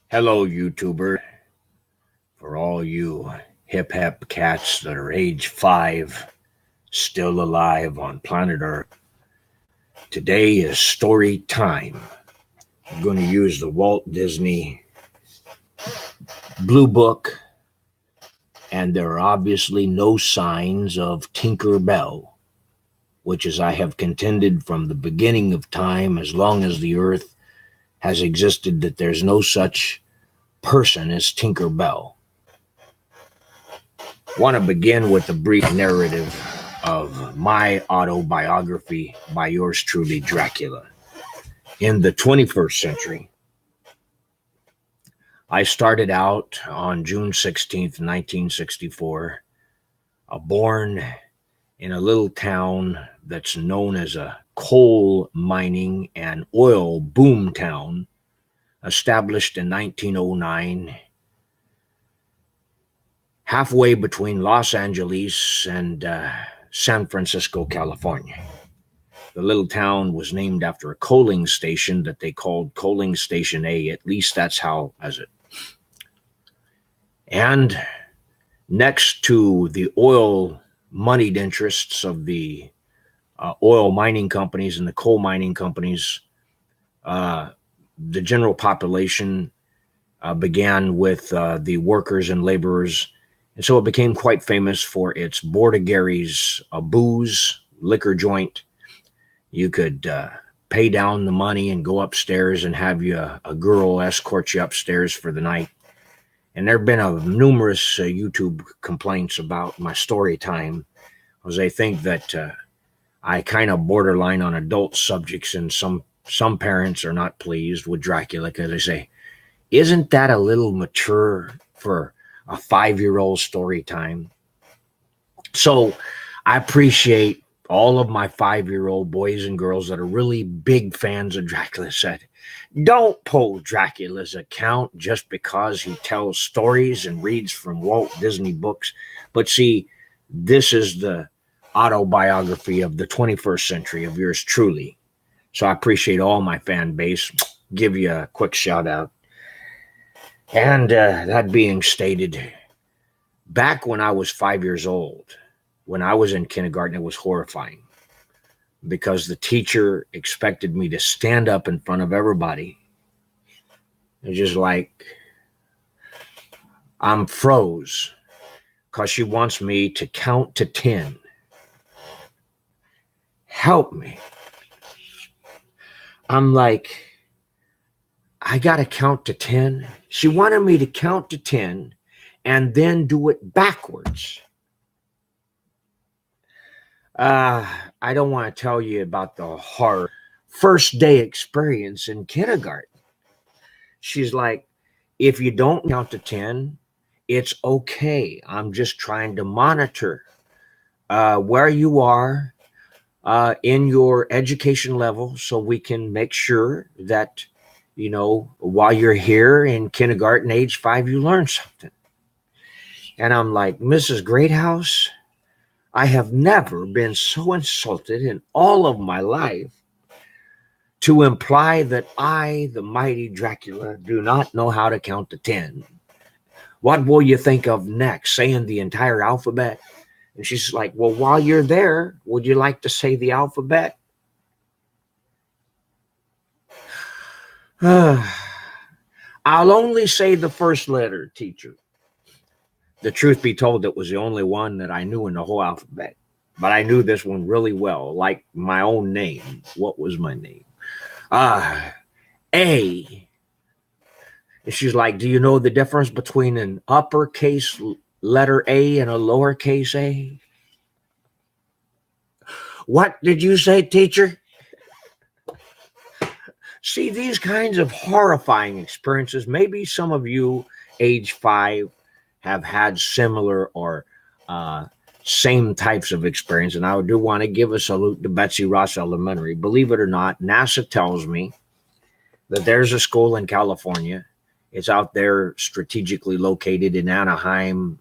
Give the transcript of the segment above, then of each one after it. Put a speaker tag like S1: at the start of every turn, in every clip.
S1: Hello, YouTuber. For all you hip hop cats that are age 5, still alive on planet Earth, today is story time. I'm going to use the Walt Disney Blue Book, and there are obviously no signs of Tinker Bell, which, as I have contended from the beginning of time, as long as the Earth has existed, that there's no such person as Tinker Bell. I want to begin with a brief narrative of my autobiography by yours truly, Dracula. In the 21st century, I started out on June 16th, 1964, born in a little town that's known as a coal mining and oil boom town, established in 1909, halfway between Los Angeles and San Francisco, California. The little town was named after a coaling station that they called Coaling Station A. At least that's how as it. And next to the oil moneyed interests of the oil mining companies and the coal mining companies, the general population began with the workers and laborers. And so it became quite famous for its Bordegary's booze, liquor joint. You could pay down the money and go upstairs and have a girl escort you upstairs for the night. And there have been numerous YouTube complaints about my story time, because they think that I kind of borderline on adult subjects, and some parents are not pleased with Dracula because they say, isn't that a little mature for a 5-year-old story time? So I appreciate all of my 5-year-old boys and girls that are really big fans of Dracula said, don't pull Dracula's account just because he tells stories and reads from Walt Disney books. But see, this is the autobiography of the 21st century of yours truly. So I appreciate all my fan base. Give you a quick shout out. And that being stated, back when I was 5 years old, when I was in kindergarten, it was horrifying because the teacher expected me to stand up in front of everybody. It's just like I'm froze because she wants me to count to 10. Help me. I'm like, I got to count to 10. She wanted me to count to 10 and then do it backwards. I don't want to tell you about the horror first day experience in kindergarten. She's like, if you don't count to 10, it's okay. I'm just trying to monitor where you are in your education level so we can make sure that, while you're here in kindergarten, age 5, you learn something. And I'm like, Mrs. Greathouse, I have never been so insulted in all of my life to imply that I, the mighty Dracula, do not know how to count to 10. What will you think of next? Saying the entire alphabet? And she's like, well, while you're there, would you like to say the alphabet? I'll only say the first letter, teacher. The truth be told, it was the only one that I knew in the whole alphabet. But I knew this one really well, like my own name. What was my name? A. And she's like, do you know the difference between an uppercase letter A and a lowercase a? What did you say, teacher? See, these kinds of horrifying experiences, maybe some of you, age 5, have had similar or same types of experience. And I do want to give a salute to Betsy Ross Elementary. Believe it or not, NASA tells me that there's a school in California. It's out there strategically located in Anaheim,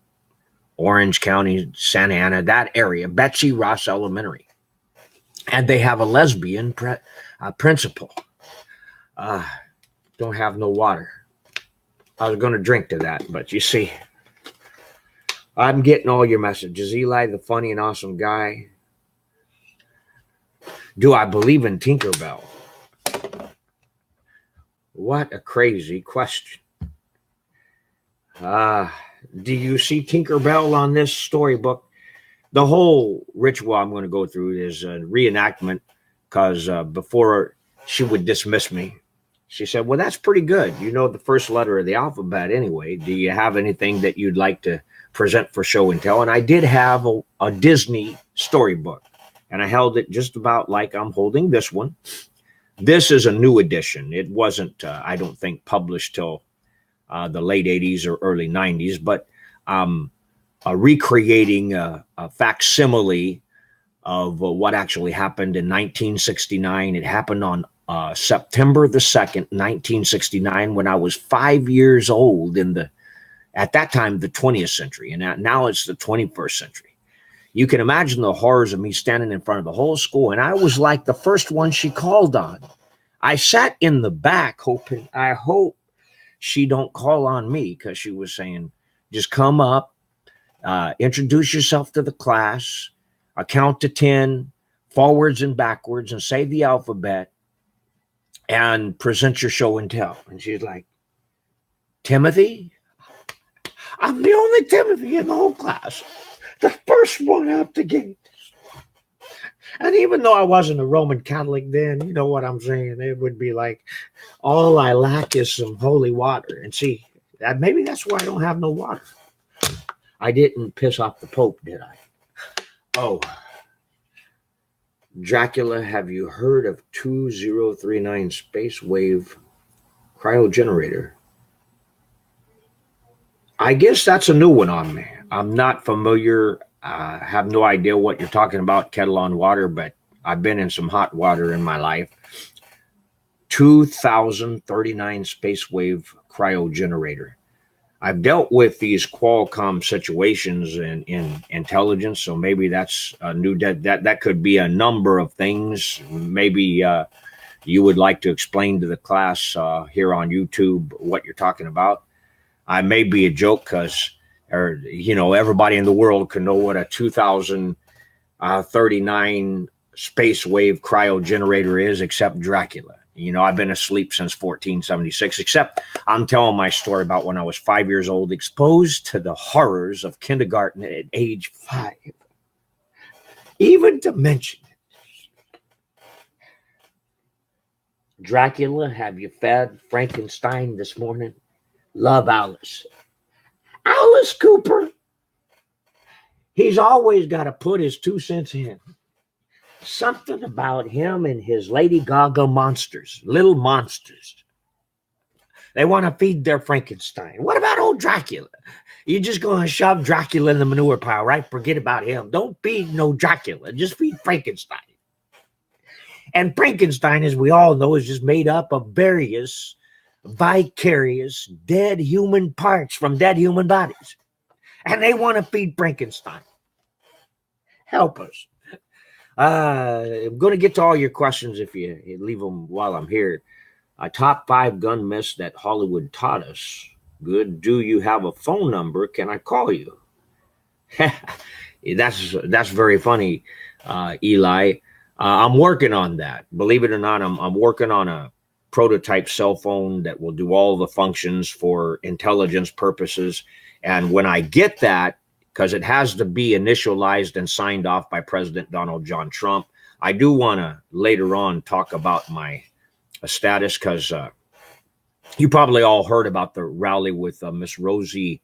S1: Orange County, Santa Ana, that area, Betsy Ross Elementary. And they have a lesbian Principal, don't have no water. I was going to drink to that, but you see, I'm getting all your messages. Eli, the funny and awesome guy. Do I believe in Tinkerbell? What a crazy question. Do you see Tinkerbell on this storybook? The whole ritual I'm going to go through is a reenactment because before she would dismiss me, she said, well, that's pretty good. You know the first letter of the alphabet anyway. Do you have anything that you'd like to present for show and tell? And I did have a Disney storybook, and I held it just about like I'm holding this one. This is a new edition. It wasn't, I don't think, published till the late 80s or early 90s, but recreating a facsimile of what actually happened in 1969. It happened on September the 2nd, 1969, when I was 5 years old at that time, the 20th century, and now it's the 21st century. You can imagine the horrors of me standing in front of the whole school, and I was like the first one she called on. I sat in the back hoping, I hope she don't call on me, because she was saying, just come up, introduce yourself to the class, count to 10, forwards and backwards, and say the alphabet, and present your show and tell. And she's like, Timothy? I'm the only Timothy in the whole class. The first one out the gate. And even though I wasn't a Roman Catholic then, you know what I'm saying? It would be like, all I lack is some holy water. And see, maybe that's why I don't have no water. I didn't piss off the Pope, did I? Oh. Dracula, have you heard of 2039 space wave cryogenerator? I guess that's a new one on me. I'm not familiar. I have no idea what you're talking about, kettle on water, but I've been in some hot water in my life. 2039 space wave cryogenerator. I've dealt with these Qualcomm situations in intelligence, so maybe that's a new that could be a number of things. Maybe you would like to explain to the class here on YouTube what you're talking about. I may be a joke because, everybody in the world can know what a 2039 space wave cryogenerator is, except Dracula. I've been asleep since 1476, except I'm telling my story about when I was 5 years old, exposed to the horrors of kindergarten at age 5. Even to mention it. Dracula, have you fed Frankenstein this morning? Love, Alice. Alice Cooper. He's always got to put his 2 cents in. Something about him and his Lady Gaga monsters, little monsters. They want to feed their Frankenstein. What about old Dracula? You're just going to shove Dracula in the manure pile, right? Forget about him. Don't feed no Dracula. Just feed Frankenstein. And Frankenstein, as we all know, is just made up of various vicarious dead human parts from dead human bodies. And they want to feed Frankenstein. Help us. I'm going to get to all your questions if you leave them while I'm here. Top 5 gun myths that Hollywood taught us. Good. Do you have a phone number? Can I call you? That's very funny, Eli. I'm working on that. Believe it or not, I'm working on a prototype cell phone that will do all the functions for intelligence purposes. And when I get that, because it has to be initialized and signed off by President Donald John Trump, I do want to later on talk about my status, because you probably all heard about the rally with Miss Rosie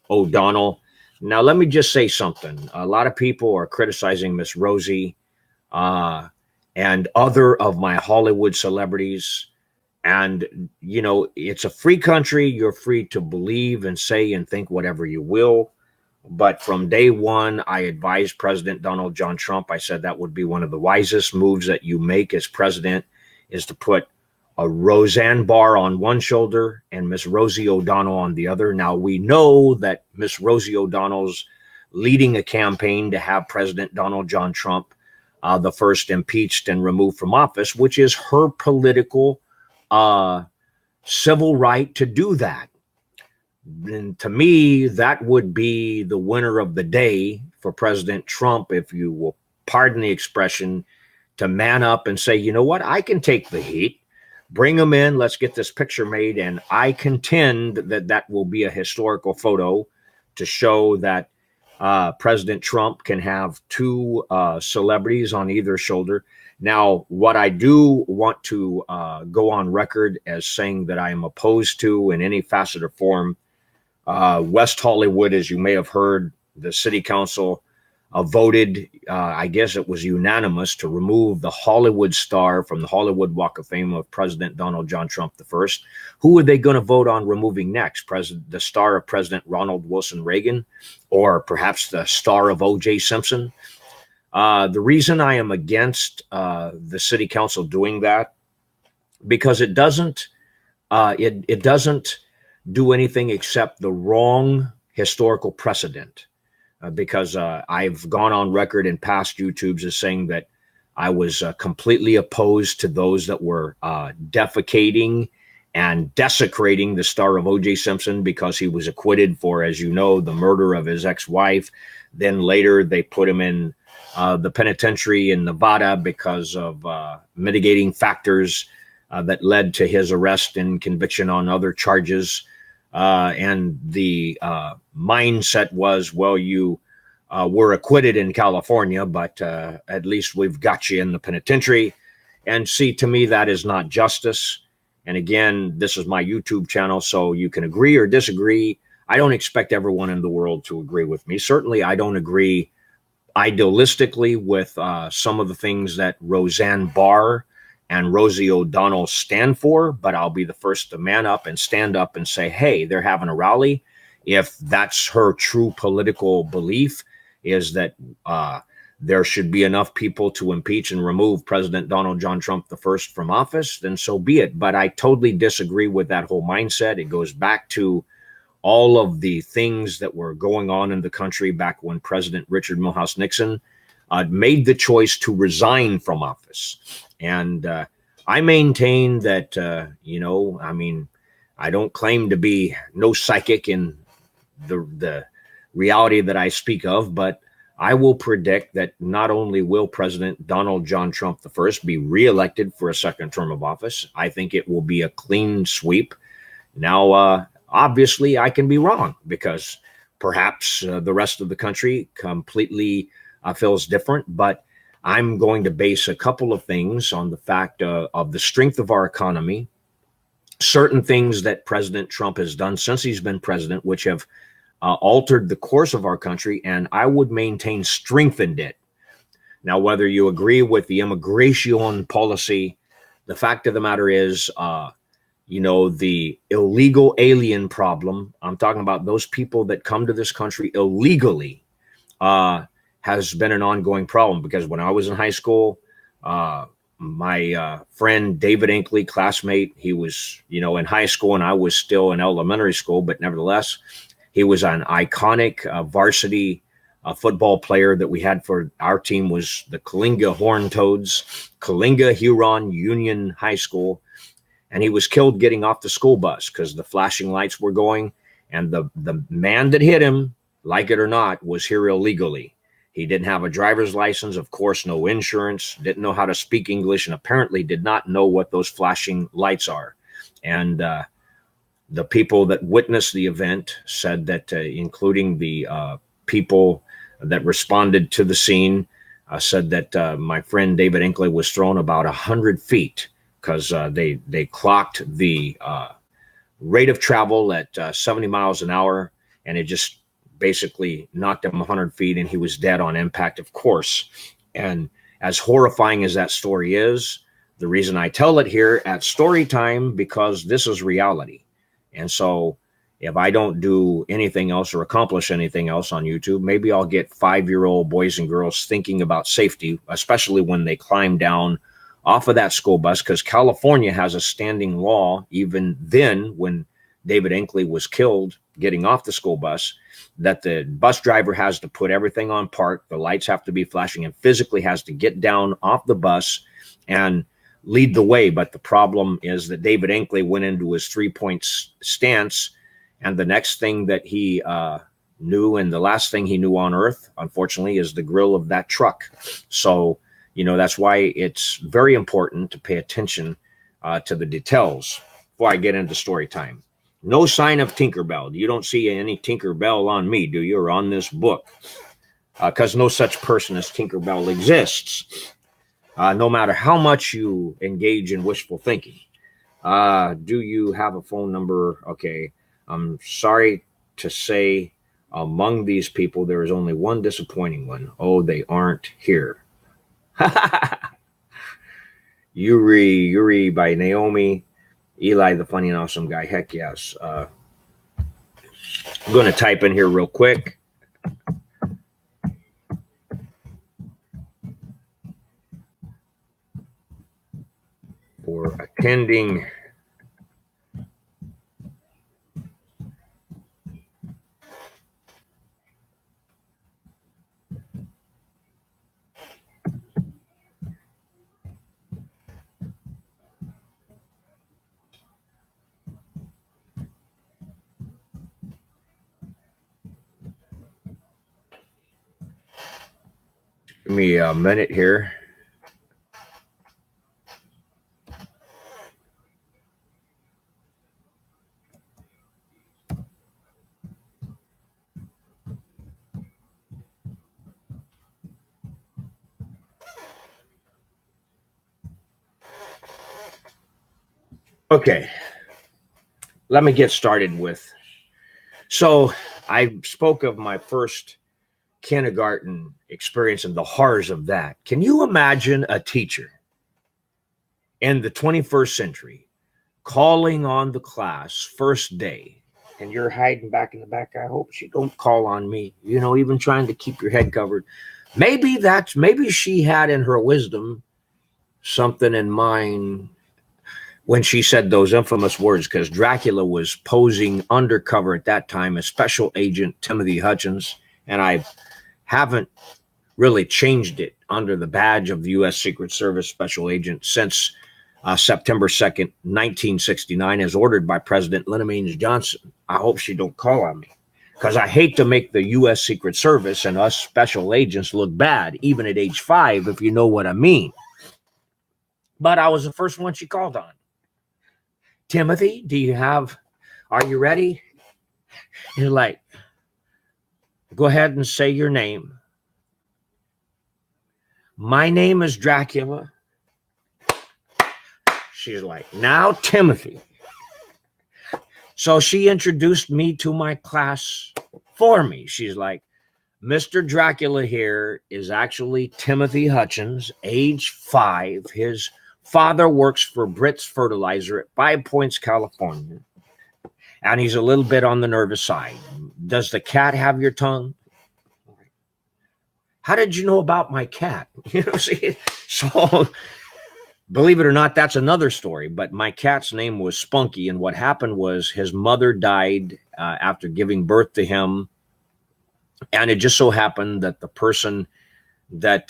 S1: O'Donnell. Now, let me just say something. A lot of people are criticizing Miss Rosie and other of my Hollywood celebrities. And, it's a free country. You're free to believe and say and think whatever you will. But from day one, I advised President Donald John Trump. I said that would be one of the wisest moves that you make as president, is to put a Roseanne Barr on one shoulder and Miss Rosie O'Donnell on the other. Now, we know that Miss Rosie O'Donnell's leading a campaign to have President Donald John Trump the first impeached and removed from office, which is her political civil right to do that. And to me, that would be the winner of the day for President Trump, if you will pardon the expression, to man up and say, you know what, I can take the heat. Bring them in. Let's get this picture made. And I contend that that will be a historical photo to show that President Trump can have two celebrities on either shoulder. Now, what I do want to go on record as saying that I am opposed to in any facet or form, West Hollywood, as you may have heard, the city council voted, I guess it was unanimous, to remove the Hollywood star from the Hollywood Walk of Fame of President Donald John Trump I. Who are they going to vote on removing next? The star of President Ronald Wilson Reagan, or perhaps the star of O.J. Simpson? The reason I am against the city council doing that, because it doesn't do anything except the wrong historical precedent. Because I've gone on record in past YouTubes as saying that I was completely opposed to those that were defecating and desecrating the star of O.J. Simpson because he was acquitted for, as you know, the murder of his ex-wife. Then later they put him in the penitentiary in Nevada because of mitigating factors that led to his arrest and conviction on other charges. And the mindset was, well, you were acquitted in California, but at least we've got you in the penitentiary. And see, to me, that is not justice. And again, this is my YouTube channel, so you can agree or disagree. I don't expect everyone in the world to agree with me. Certainly, I don't agree idealistically with some of the things that Roseanne Barr and Rosie O'Donnell stand for, but I'll be the first to man up and stand up and say, hey, they're having a rally. If that's her true political belief, is that there should be enough people to impeach and remove President Donald John Trump I from office, then so be it. But I totally disagree with that whole mindset. It goes back to all of the things that were going on in the country back when President Richard Milhouse Nixon made the choice to resign from office. And I maintain that, I mean, I don't claim to be no psychic in the reality that I speak of, but I will predict that not only will President Donald John Trump I be reelected for a second term of office, I think it will be a clean sweep. Now, obviously, I can be wrong because perhaps the rest of the country completely feels different, but I'm going to base a couple of things on the fact of the strength of our economy, certain things that President Trump has done since he's been president, which have altered the course of our country, and I would maintain strengthened it. Now, whether you agree with the immigration policy, the fact of the matter is, the illegal alien problem, I'm talking about those people that come to this country illegally, has been an ongoing problem. Because when I was in high school, my friend David Inkley, classmate, he was, in high school and I was still in elementary school, but nevertheless, he was an iconic varsity football player that we had for our team was the Coalinga Horned Toads, Coalinga Huron Union High School. And he was killed getting off the school bus because the flashing lights were going. And the man that hit him, like it or not, was here illegally. He didn't have a driver's license, of course, no insurance, didn't know how to speak English, and apparently did not know what those flashing lights are. And the people that witnessed the event said that, including the people that responded to the scene, said that my friend David Inkley was thrown about 100 feet because they clocked the rate of travel at 70 miles an hour, and it just basically knocked him 100 feet, and he was dead on impact, of course. And as horrifying as that story is, the reason I tell it here at story time, because this is reality. And so if I don't do anything else or accomplish anything else on YouTube, maybe I'll get 5-year-old boys and girls thinking about safety, especially when they climb down off of that school bus, because California has a standing law, even then when David Inkley was killed getting off the school bus, that the bus driver has to put everything on park. The lights have to be flashing and physically has to get down off the bus and lead the way. But the problem is that David Enkley went into his 3-point stance, and the next thing that he knew, and the last thing he knew on earth, unfortunately, is the grill of that truck. So, that's why it's very important to pay attention to the details. Before I get into story time, no sign of Tinkerbell. You don't see any Tinkerbell on me, do you, or on this book? Because no such person as Tinkerbell exists. No matter how much you engage in wishful thinking. Do you have a phone number? Okay. I'm sorry to say, among these people, there is only one disappointing one. Oh, they aren't here. Yuri by Naomi. Eli, the funny and awesome guy. Heck yes. I'm going to type in here real quick. For attending Give me a minute here. Okay, let me get started with. So I spoke of my first kindergarten experience and the horrors of that. Can you imagine a teacher in the 21st century calling on the class first day, and you're hiding back in the back? I hope she don't call on me, even trying to keep your head covered. Maybe she had in her wisdom something in mind when she said those infamous words, because Dracula was posing undercover at that time as Special Agent Timothy Hutchins, and I haven't really changed it under the badge of the U.S. Secret Service Special Agent since September 2nd, 1969, as ordered by President Lyndon B. Johnson. I hope she don't call on me, because I hate to make the U.S. Secret Service and us special agents look bad, even at age 5, if you know what I mean. But I was the first one she called on. Timothy, are you ready? You're like, go ahead and say your name. My name is Dracula. She's like, now Timothy. So she introduced me to my class for me. She's like, Mr. Dracula here is actually Timothy Hutchins, age 5. His father works for Brits Fertilizer at 5 Points, California. And he's a little bit on the nervous side. Does the cat have your tongue? How did you know about my cat? See? So, believe it or not, that's another story. But my cat's name was Spunky. And what happened was his mother died after giving birth to him. And it just so happened that the person that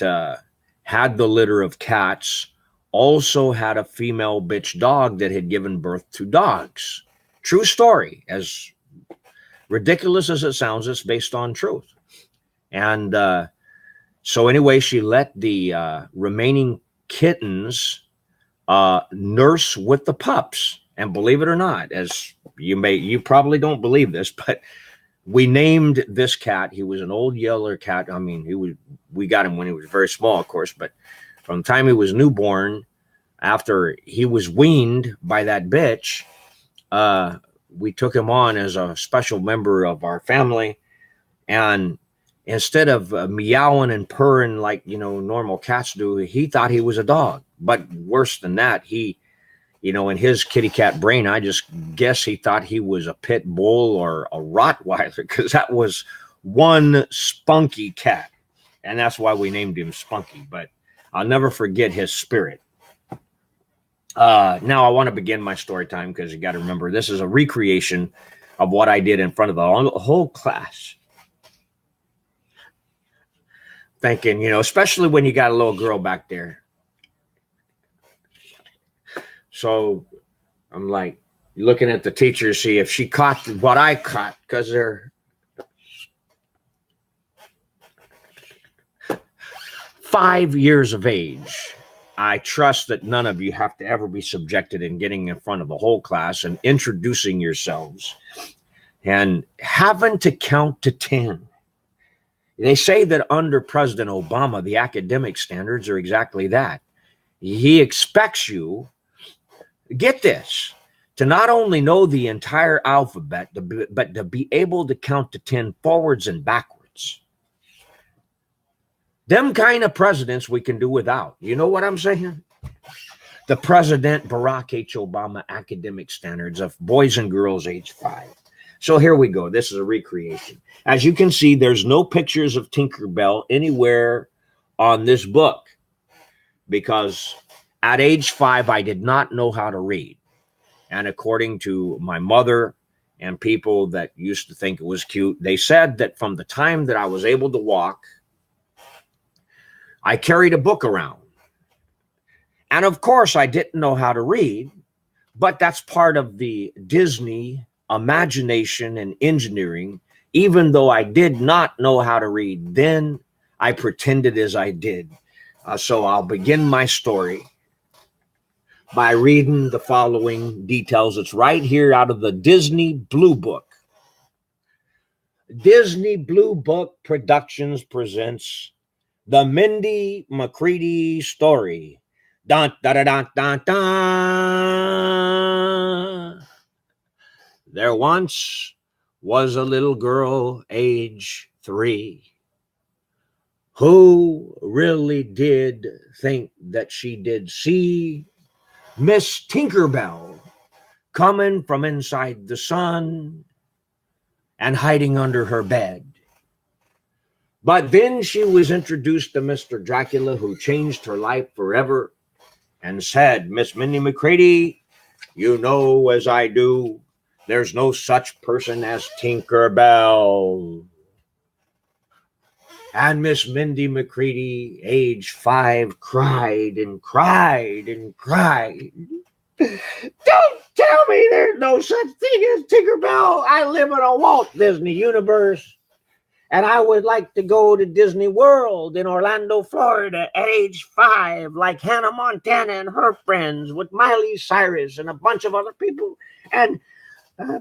S1: had the litter of cats also had a female bitch dog that had given birth to dogs. True story. As ridiculous as it sounds, it's based on truth. And so anyway, she let the remaining kittens nurse with the pups. And believe it or not, as you probably don't believe this, but we named this cat. He was an old yeller cat. I mean, we got him when he was very small, of course, but from the time he was newborn, after he was weaned by that bitch, we took him on as a special member of our family. And instead of meowing and purring like, normal cats do, he thought he was a dog. But worse than that, he, in his kitty cat brain, I just guess he thought he was a pit bull or a Rottweiler, because that was one spunky cat. And that's why we named him Spunky. But I'll never forget his spirit. Now I want to begin my story time, because you got to remember, this is a recreation of what I did in front of the whole class. Thinking, you know, especially when you got a little girl back there. So I'm like looking at the teacher to see if she caught what I caught, because they're 5 years of age. I trust that none of you have to ever be subjected in getting in front of a whole class and introducing yourselves and having to count to 10. They say that under President Obama, the academic standards are exactly that. He expects you, get this, to not only know the entire alphabet, but to be able to count to 10 forwards and backwards. Them kind of presidents we can do without. You know what I'm saying? The President Barack H. Obama academic standards of boys and girls age 5. So here we go. This is a recreation. As you can see, there's no pictures of Tinkerbell anywhere on this book because at age 5, I did not know how to read. And according to my mother and people that used to think it was cute, they said that from the time that I was able to walk, I carried a book around. And of course, I didn't know how to read, but that's part of the Disney imagination and engineering. Even though I did not know how to read then, I pretended as I did. So I'll begin my story by reading the following details. It's right here out of the Disney Blue Book. Disney Blue Book Productions presents the Mindy McCready story. Dun, dun, dun, dun, dun, dun. There once was a little girl, age 3, who really did think that she did see Miss Tinkerbell coming from inside the sun and hiding under her bed. But then she was introduced to Mr. Dracula, who changed her life forever and said, Miss Mindy McCready, you know as I do, there's no such person as Tinkerbell. And Miss Mindy McCready, age 5, cried and cried and cried. Don't tell me there's no such thing as Tinkerbell. I live in a Walt Disney universe. And I would like to go to Disney World in Orlando, Florida at age 5, like Hannah Montana and her friends with Miley Cyrus and a bunch of other people, and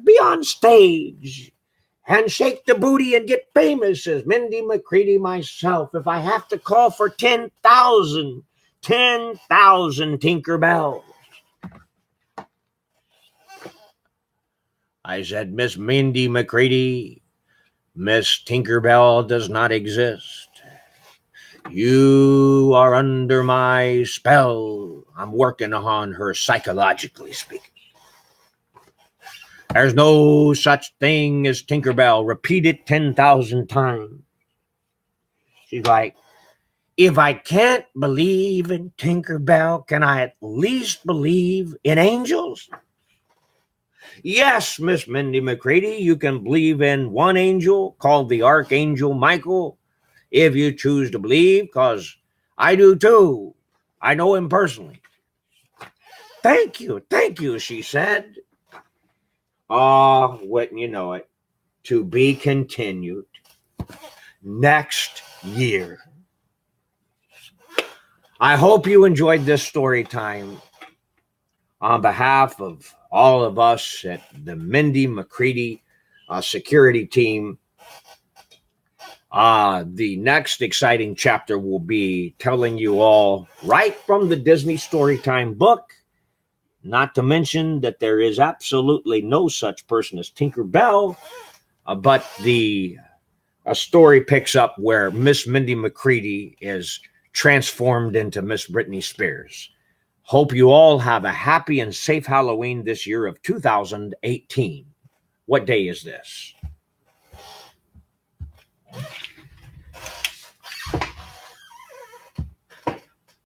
S1: be on stage and shake the booty and get famous as Mindy McCready myself. If I have to call for 10,000 Tinkerbells. I said, Miss Mindy McCready, Miss Tinkerbell does not exist. You are under my spell. I'm working on her psychologically speaking. There's no such thing as Tinkerbell. Repeat it 10,000 times. She's like, if I can't believe in Tinkerbell, can I at least believe in angels? Yes, Miss Mindy McCready, you can believe in one angel called the Archangel Michael, if you choose to believe, because I do too. I know him personally. Thank you, she said. Wouldn't you know it, to be continued next year. I hope you enjoyed this story time. On behalf of all of us at the Mindy McCready security team, the next exciting chapter will be telling you all right from the Disney Storytime book, not to mention that there is absolutely no such person as Tinkerbell, but the story picks up where Miss Mindy McCready is transformed into Miss Britney Spears. Hope you all have a happy and safe Halloween this year of 2018. What day is this?